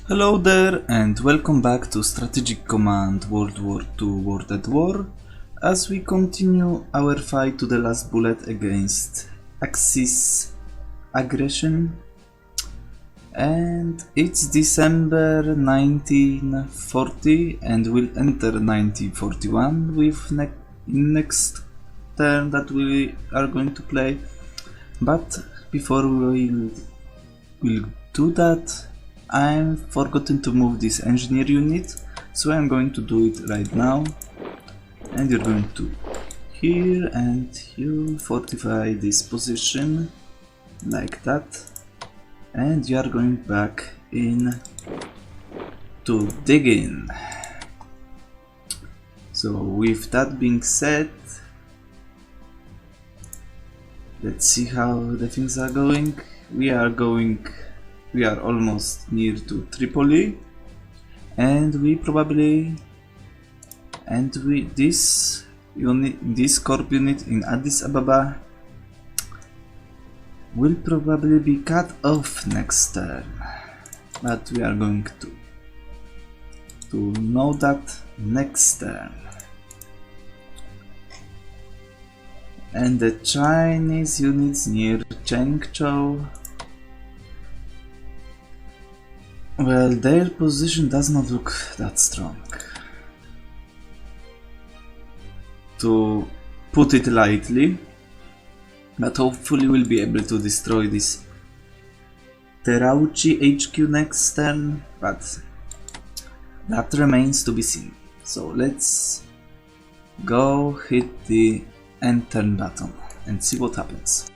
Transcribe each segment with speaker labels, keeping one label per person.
Speaker 1: Hello there and welcome back to Strategic Command World War II World at War as we continue our fight to the last bullet against Axis aggression. And it's December 1940 and we'll enter 1941 with next turn that we are going to play. But before we'll do that, I've forgotten to move this engineer unit, so I'm going to do it right now. And you're going to here and you fortify this position like that, and you are going back in to dig in. So with that being said, let's see how the things are going. We are almost near to Tripoli, and this corp unit in Addis Ababa will probably be cut off next turn, but we are going to know that next turn. And the Chinese units near Chengzhou, well, their position does not look that strong, to put it lightly, but hopefully we'll be able to destroy this Terauchi HQ next turn, but that remains to be seen. So let's go hit the end turn button and see what happens.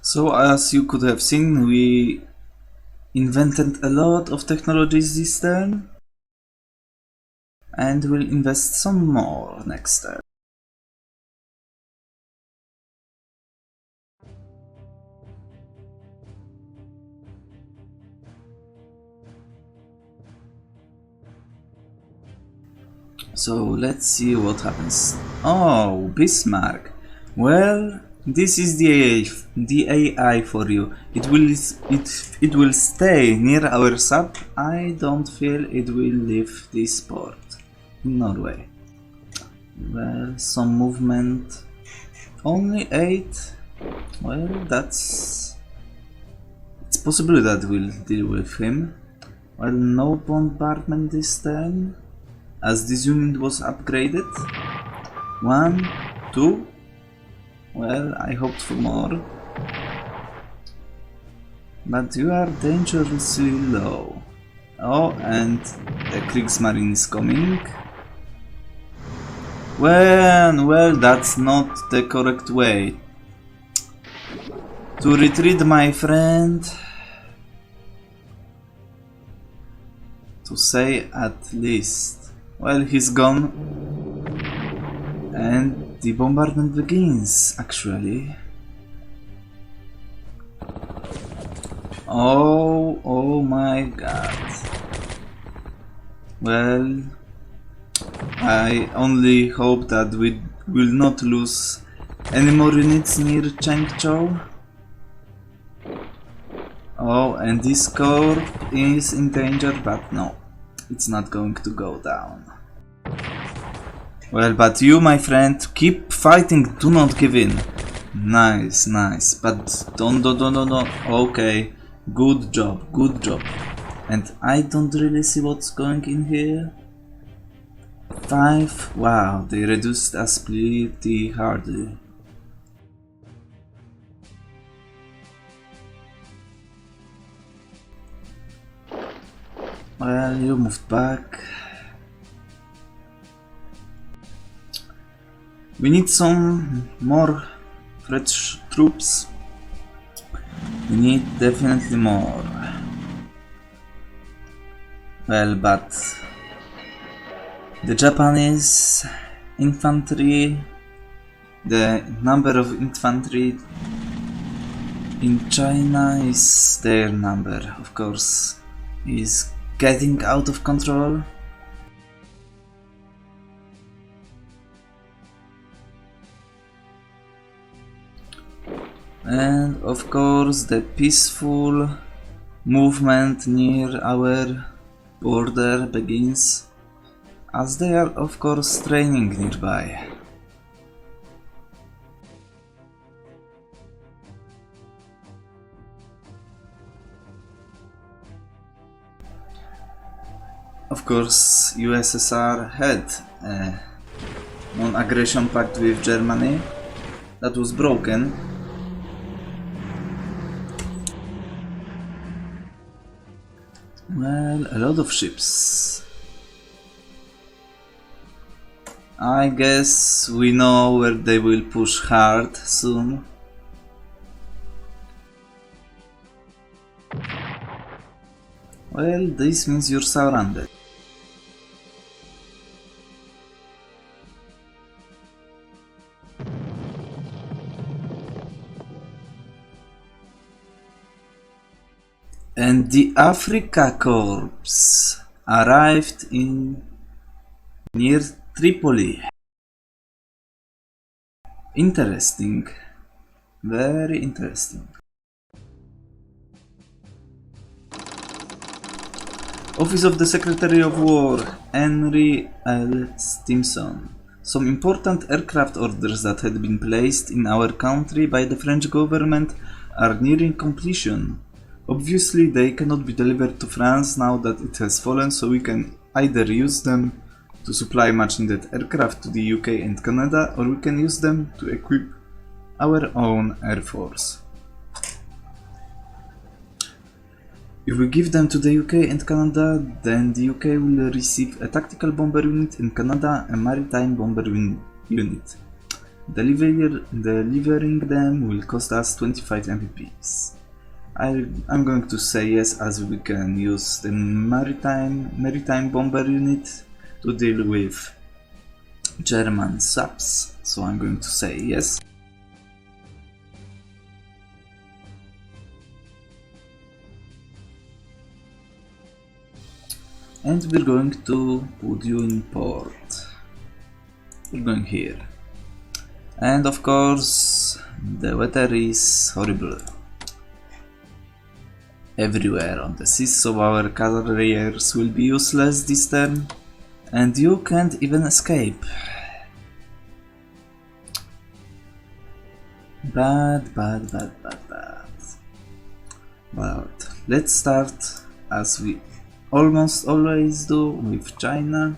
Speaker 1: So as you could have seen, we invented a lot of technologies this turn, and we'll invest some more next turn. So let's see what happens. Oh, Bismarck. Well, this is the AI for you. It will stay near our sub. I don't feel it will leave this port in Norway. Well, some movement. Only 8. Well, it's possible that we'll deal with him. Well, no bombardment this turn, as this unit was upgraded. 1, 2. Well, I hoped for more. But you are dangerously low. Oh, and the Kriegsmarine is coming. Well, that's not the correct way to retreat, my friend. To say at least. Well, he's gone. And the bombardment begins, actually. Oh my god. Well, I only hope that we will not lose any more units near Chengzhou. Oh, and this corps is in danger, but no, it's not going to go down. Well, but you, my friend, keep fighting, do not give in. Nice, but don't. Okay, good job. And I don't really see what's going in here. 5. Wow, they reduced us pretty hardly. Well, you moved back. We need some more French troops. We need definitely more. Well, but the Japanese infantry, the number of infantry in China is their number, of course, is getting out of control. And of course the peaceful movement near our border begins, as they are of course training nearby. Of course, USSR had a non-aggression pact with Germany that was broken. Well, a lot of ships. I guess we know where they will push hard soon. Well, this means you're surrounded. And the Afrika Korps arrived in near Tripoli. Interesting, very interesting. Office of the Secretary of War, Henry L. Stimson. Some important aircraft orders that had been placed in our country by the French government are nearing completion. Obviously, they cannot be delivered to France now that it has fallen, so we can either use them to supply much needed aircraft to the UK and Canada, or we can use them to equip our own air force. If we give them to the UK and Canada, then the UK will receive a tactical bomber unit and Canada a maritime bomber unit. Delivering them will cost us 25 MPPs. I'm going to say yes, as we can use the maritime bomber unit to deal with German subs, so I'm going to say yes. And we're going to put you in port. We're going here. And of course, the weather is horrible everywhere on the seas, so our carriers will be useless this turn. And you can't even escape. Bad. But let's start, as we almost always do, with China.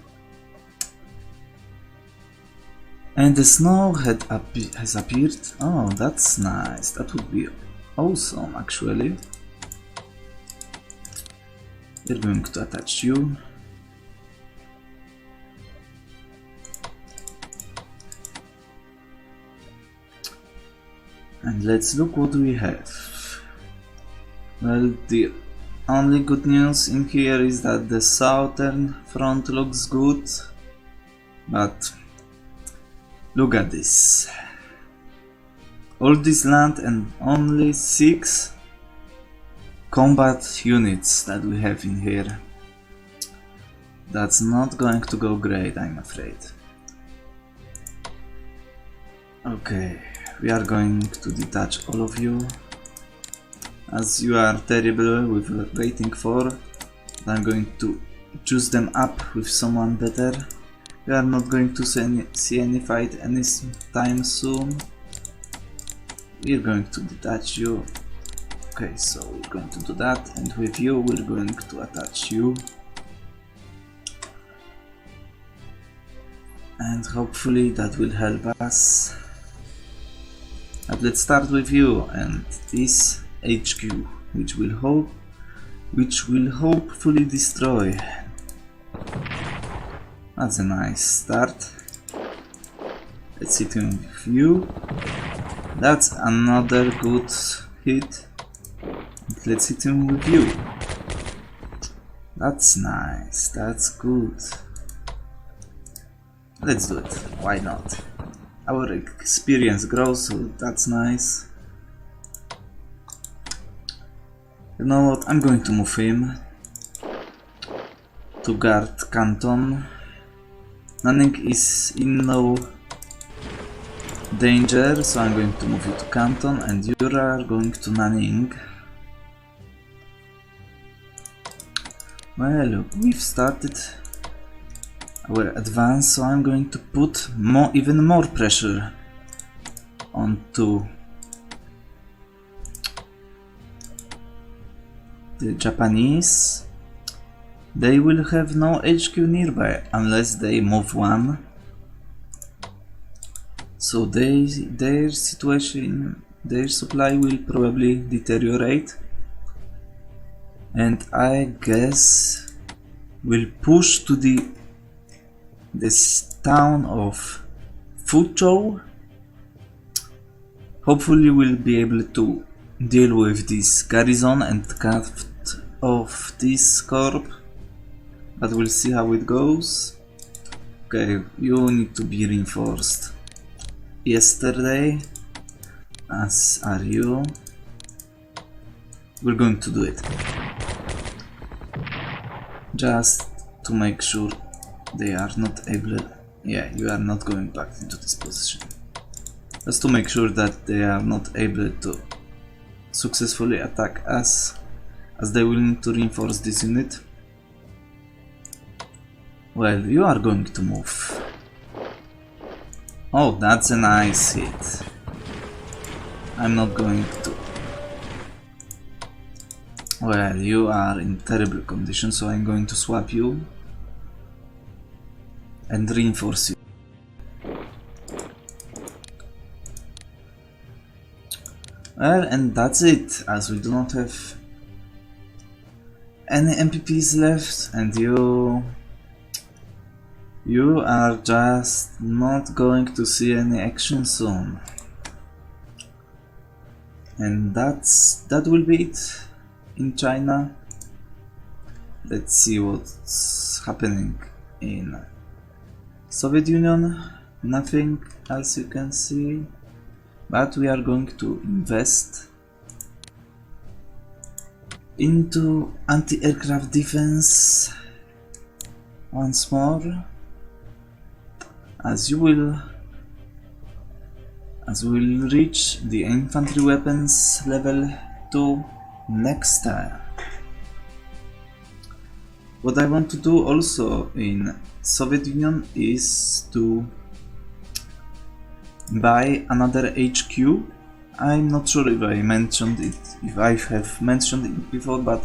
Speaker 1: And the snow has appeared. Oh, that's nice. That would be awesome, actually. We're going to attach you. And let's look what we have. Well, the only good news in here is that the southern front looks good, but look at this. All this land and only 6 combat units that we have in here. That's not going to go great, I'm afraid. Okay, we are going to detach all of you, as you are terrible with rating 4. I'm going to choose them up with someone better. We are not going to see any fight anytime soon. We're going to detach you. Okay, so we're going to do that, and with you we're going to attach you. and hopefully that will help us. But let's start with you and this HQ, which will hopefully destroy. That's a nice start. Let's hit him with you. That's another good hit. Let's hit him with you. That's nice, that's good. Let's do it, why not? Our experience grows, so that's nice. You know what, I'm going to move him to guard Canton. Nanning is in no danger, so I'm going to move you to Canton and you are going to Nanning. Well, we've started our advance, so I'm going to put even more pressure onto the Japanese. They will have no HQ nearby unless they move one. So their situation, their supply will probably deteriorate. And I guess we'll push to this town of Fuzhou. Hopefully we'll be able to deal with this garrison and cut off this corp, but we'll see how it goes. Okay, you need to be reinforced yesterday, as are you. We're going to do it. Just to make sure they are not able. Yeah, you are not going back into this position. Just to make sure that they are not able to successfully attack us, as they will need to reinforce this unit. Well, you are going to move. Oh, that's a nice hit. I'm not going to. Well, you are in terrible condition, so I'm going to swap you and reinforce you. Well, and that's it, as we do not have any MPPs left, and you are just not going to see any action soon. And that will be it in China. Let's see what's happening in Soviet Union. Nothing else you can see, but we are going to invest into anti-aircraft defense once more, as we'll reach the infantry weapons level 2 next time. What I want to do also in Soviet Union is to buy another HQ. I'm not sure if I mentioned it, if I have mentioned it before, but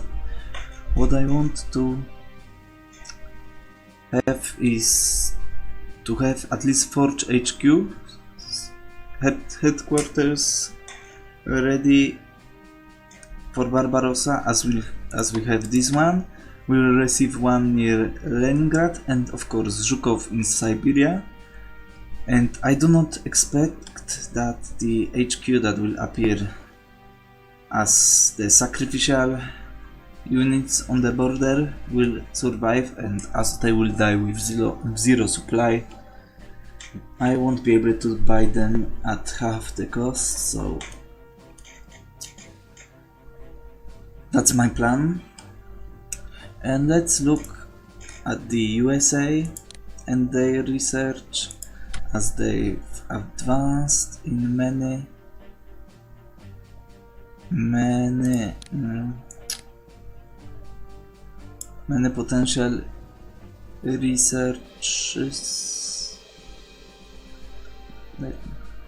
Speaker 1: what I want to have is to have at least Forge HQ headquarters ready for Barbarossa, as we have this one. We will receive one near Leningrad and of course Zhukov in Siberia. And I do not expect that the HQ that will appear as the sacrificial units on the border will survive, and as they will die with zero supply, I won't be able to buy them at half the cost, so that's my plan. And let's look at the USA and their research, as they've advanced in many potential researches.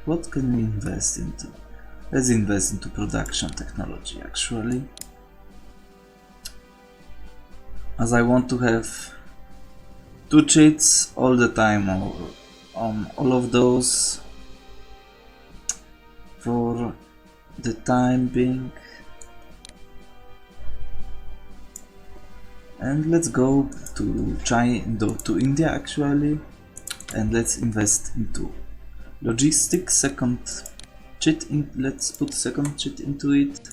Speaker 1: What can we invest into? Let's invest into production technology, actually, as I want to have 2 cheats all the time, or all of those for the time being. And let's go to China, to India actually, and let's invest into logistics. Let's put second cheat into it,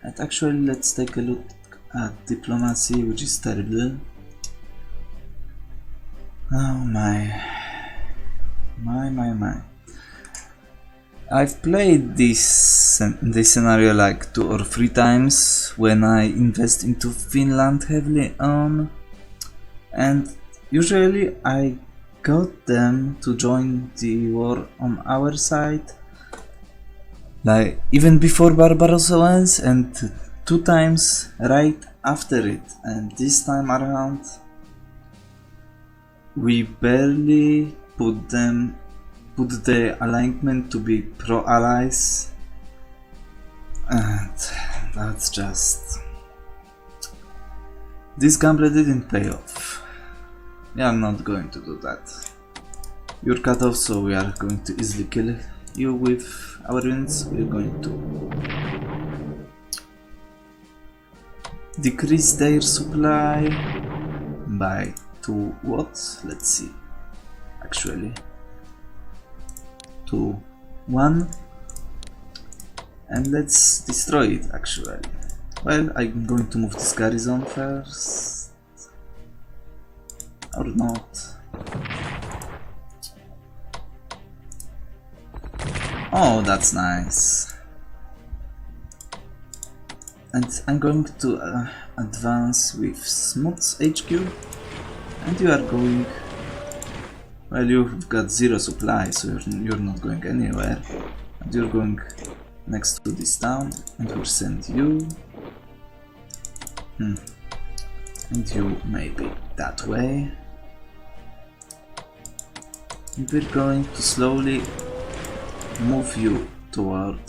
Speaker 1: and actually let's take a look at diplomacy, which is terrible. Oh my. I've played this scenario like 2 or 3 times when I invest into Finland heavily on, and usually I got them to join the war on our side, like even before Barbarossa ends, and 2 times right after it, and this time around we barely put the alignment to be pro-allies, and that's just... This gamble didn't pay off. We are not going to do that. You're cut off, so we are going to easily kill you with our units. We're going to decrease their supply by 2 what? Let's see. Actually, to 1, and let's destroy it actually. Well, I'm going to move this garrison first, or not. Oh, that's nice. And I'm going to advance with Smooth's HQ, and you are going... Well, you've got 0 supply, so you're not going anywhere. And you're going next to this town, and we'll send you. And you maybe that way. And we're going to slowly move you toward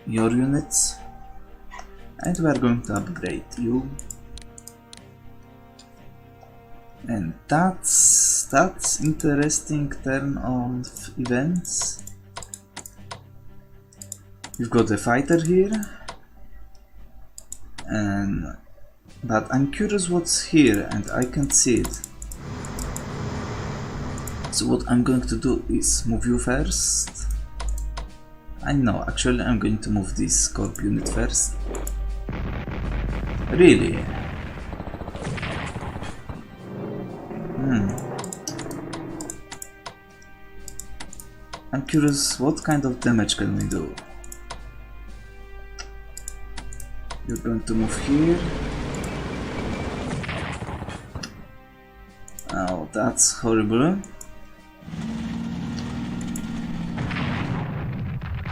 Speaker 1: your units, and we are going to upgrade you. And that's interesting turn of events. We've got a fighter here, but I'm curious what's here, and I can't see it. So what I'm going to do is move you first. I know, actually I'm going to move this corp unit first. Really? I'm curious, what kind of damage can we do? You're going to move here. Oh, that's horrible.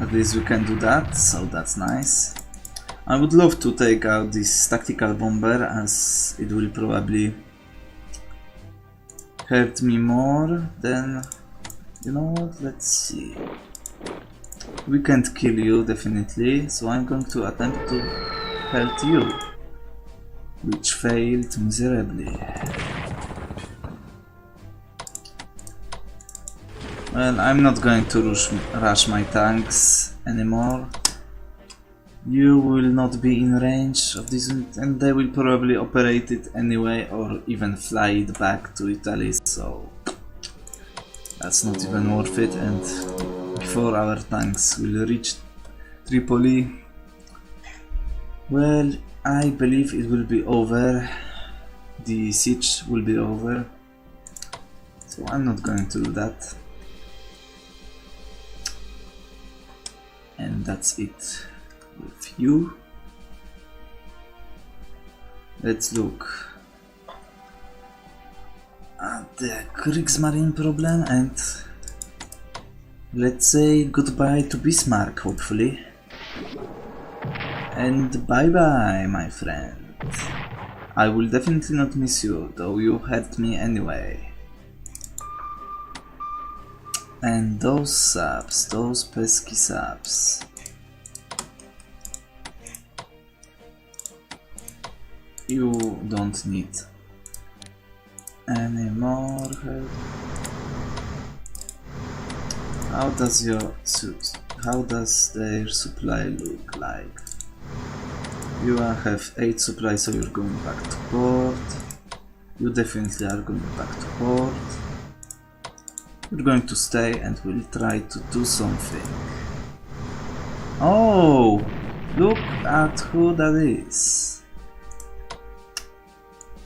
Speaker 1: At least we can do that, so that's nice. I would love to take out this tactical bomber, as it will probably hurt me more than... You know what, let's see. We can't kill you, definitely, so I'm going to attempt to hurt you, which failed miserably. Well, I'm not going to rush my tanks anymore. You will not be in range of this, and they will probably operate it anyway, or even fly it back to Italy, so that's not even worth it. And before our tanks will reach Tripoli, well, I believe it will be over. The siege will be over, so I'm not going to do that. And that's it with you. Let's look at the Kriegsmarine problem, and let's say goodbye to Bismarck, hopefully. And bye bye, my friend. I will definitely not miss you, though you hurt me anyway. And those subs, those pesky subs. You don't need any more help. How does your suit? How does their supply look like? You have 8 supplies, so you're going back to port. You definitely are going back to port. We're going to stay and we'll try to do something. Oh! Look at who that is.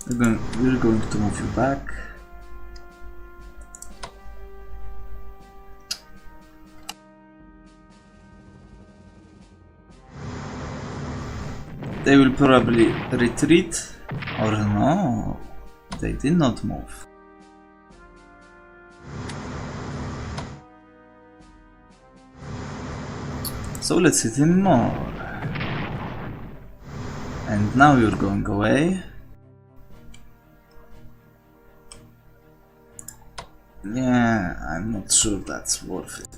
Speaker 1: We're going to move you back. They will probably retreat, or no, they did not move. So let's hit him more. And now you're going away. Yeah, I'm not sure that's worth it.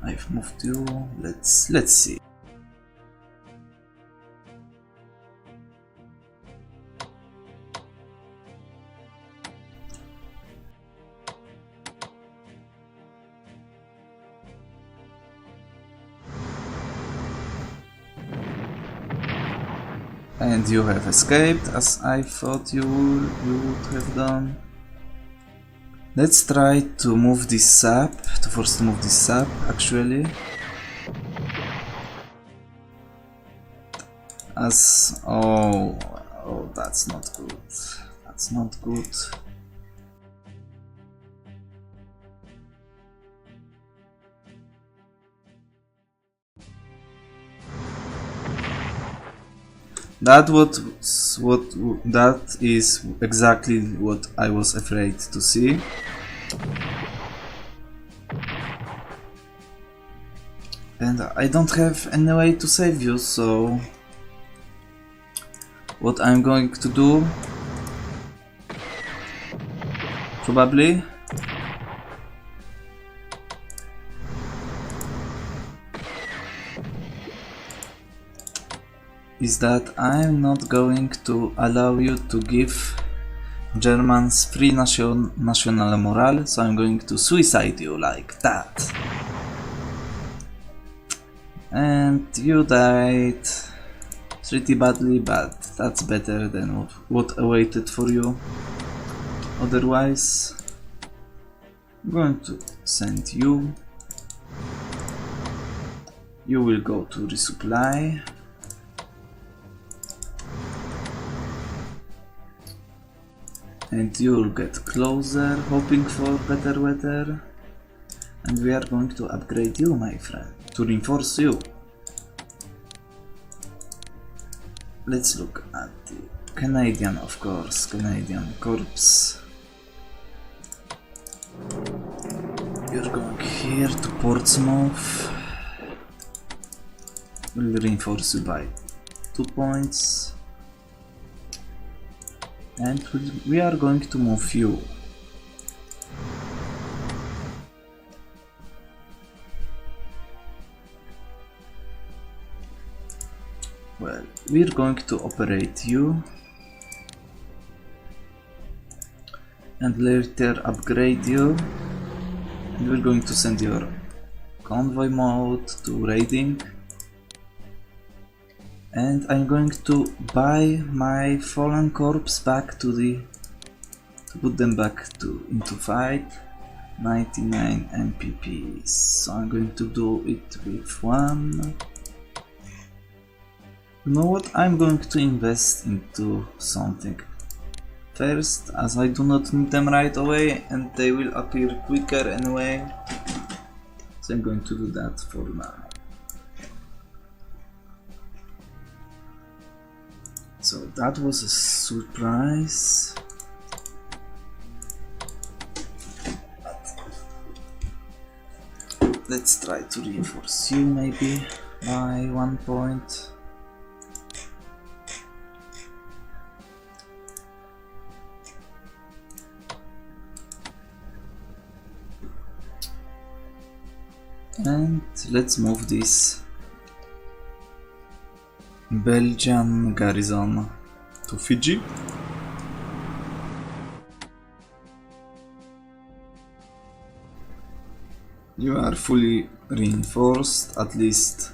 Speaker 1: I've moved you. Let's see. And you have escaped, as I thought you would have done. Let's try to move this sap, to force to move this sap, actually. Oh, that's not good. That's not good. That is exactly what I was afraid to see. And I don't have any way to save you, so what I'm going to do probably is that I'm not going to allow you to give Germans free national morale, so I'm going to suicide you like that. And you died pretty badly, but that's better than what awaited for you otherwise. I'm going to send you. You will go to resupply. And you'll get closer, hoping for better weather. And we are going to upgrade you, my friend, to reinforce you. Let's look at the Canadian, of course, Canadian Corps. You're going here to Portsmouth. We'll reinforce you by 2 points. And we are going to move you. Well, we're going to operate you and later upgrade you, and we're going to send your convoy mode to raiding. And I'm going to buy my fallen corps back to put them back into fight. 99 MPPs. So I'm going to do it with 1. You know what? I'm going to invest into something first, as I do not need them right away and they will appear quicker anyway. So I'm going to do that for now. So that was a surprise. Let's try to reinforce you maybe by 1 point. And let's move this Belgian garrison to Fiji. You are fully reinforced, at least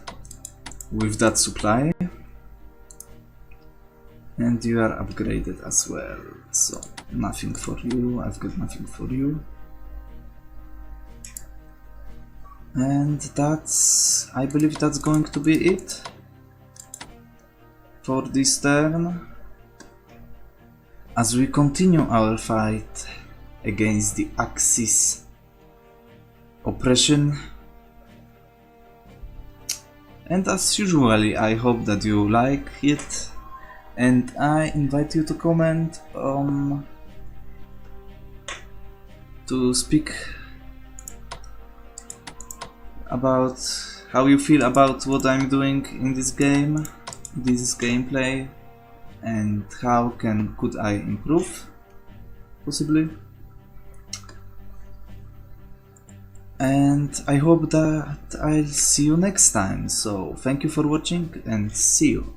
Speaker 1: with that supply. And you are upgraded as well, so nothing for you, I've got nothing for you. And that's, I believe that's going to be it for this turn, as we continue our fight against the Axis oppression. And as usually, I hope that you like it, and I invite you to comment to speak about how you feel about what I'm doing in this game, this gameplay, and how could I improve, possibly. And I hope that I'll see you next time, so thank you for watching and see you.